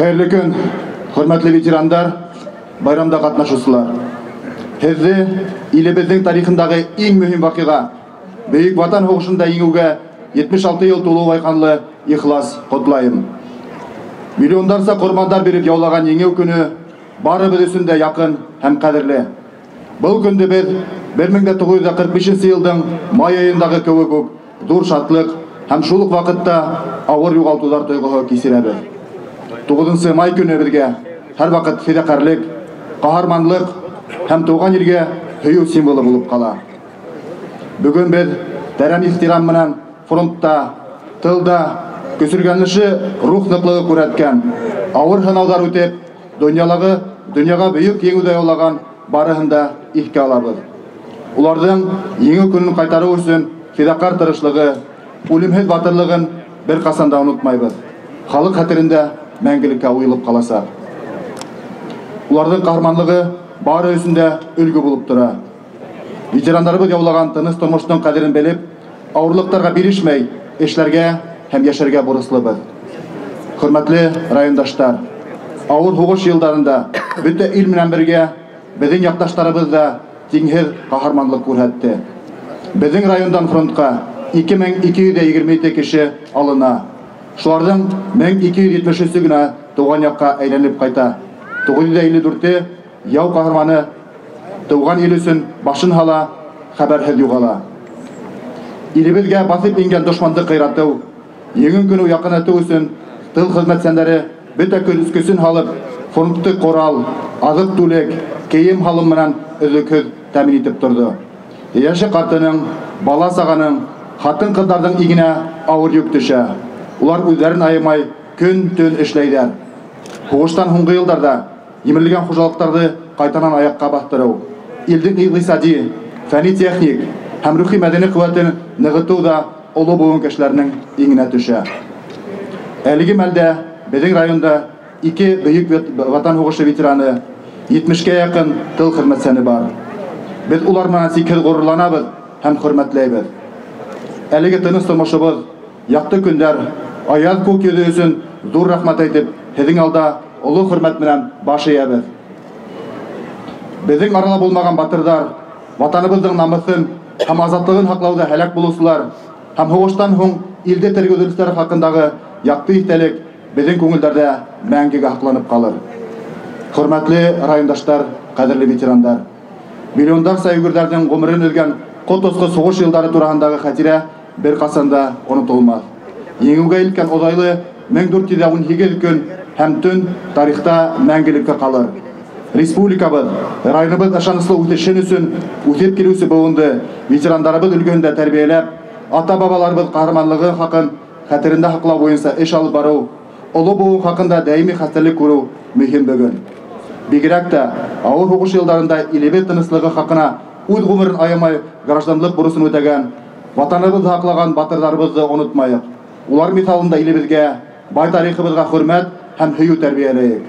Xeyirli gün, hürmetli ветерандар, bayramda katnaşusılar. Hezdi, ilibizдің tarixinдағы ең mühim vaqığa, Büyük Vatan Hoğuşunda yengуге 76 yıl tolu bayqanlı ihlas qutlayım. Milyondarsa құрмандар беріп яулаған еңеу күні барыбыз үшін де yakın hem қадірлі. Бұл күнді біз 1945 yılдың май айындағы көбі зор шатлық hem шулық вақытта ауыр юғалтулар тойғығы кесіреді. 9 май күні бізге her вақыт федақарлық, қаһармандық hem туған елге хүйу символы болып қала. Бүгін біз дәрәм ихтирам менен фронтта, тылда көсіргенліші рух ныклығы көрәткен, ауыр хынаудар өтеп, дүнияға бүйік еңуді яулаған барыһында ихке алабыз. Улардың еңі күнін қайтары үшін федақар тырышлығы, өлімһез батырлығын бір қасанда ұнытмайбыз. Халық хәтерінде мәңгілікке ойылып қаласа. Улардың қаһарманлығы бары өсінде үлгі болып тұра. Ветерандарыбыз яулаған тыныс тұрмыштың қадірін біліп, ауырлықтарға берішмей, эшләргә һәм яшәргә бурыслыбыз. Хөрмәтле райондаштар, ауыр һугыш елдарында бөтә ил менән бергә безнең якташларыбыз да тиңһез каһарманлык күрсәтте. Безнең райондан фронтка 2222 кеше алына. Шуларның 1270-се генә туган якка әйләнеп кайта. 954-те яу каһарманы туган ил өчен башын һала, хәбәрһез югала. Илебезгә басып ингән дошманды кыйрату, еңен көне якын итү өчен тыл хезмәтчәннәре бөтә көскесен халып, фронтты корал, азык-түлек, кием халым менән өзекһез тәмин итеп торды. Яшь картының, бала саганың, хатын-кызларның игенә авыр йөк төшә. Улар үзләрен аямай көн-төн эшләйләр. Хугыштан һуңгы елларда имерлегән хуҗалыкларны кайтанан аякка бастыру, илдән икътисади, фәнни техник һәм рухи мәдәни куәтен ныгыту да олы буын кешеләрнең иңенә төшә. Әлеге мәлдә безнең районда 2 бөек ватан һугышы ветераны, 70-кә якын тыл хезмәтчәне бар. Без улар менән сикер горурланабыз һәм хөрмәтләйбез. Әлеге тыныс тормышыбыз, якты көндәр, аяз күк йөзе өчен зур рәхмәт әйтеп, һезнең алда олы хөрмәт менән баш иябез. Безнең арала булмаган батырдар, ватаныбызның намысын һәм азатлыгын һаклауда һәлак булучылар һәм һугыштан һуң илдә тергезүләр хакындагы якты истәлек безнең күңелләрдә мәңгегә һакланып калыр. Хөрмәтле райондаштар, кадерле ветерандар, миллиондар сәйгүрләрнең гомерен өлгән котосқы сугыш елдары турасындагы хатирә бер касанда онытылмас. Еңүгә илткән одайлы 1418 көн һәм төн тарихта мәңгелеккә калыр. Республикабыз, районыбыз ышанычлы үтешен өчен үтеп килүсе буынды ветерандарыбыз өлгәндә тәрбияләп, ата-бабаларыбыз каһарманлыгы хакын хәтерендә һаклау буенча эш алып бару, олы буын хакында даими хәстәрлек күрү мөһим бүген. Бигрәк тә авыр һугыш елларында илебез тынычлыгы хакына үз гомерен аямай гражданлык бурысын үтәгән, ватаныбызны һаклаган батырларыбызны онытмайык. Улар мисалында илебезгә, бай тарихыбызга хөрмәт һәм һөю тәрбияләйек.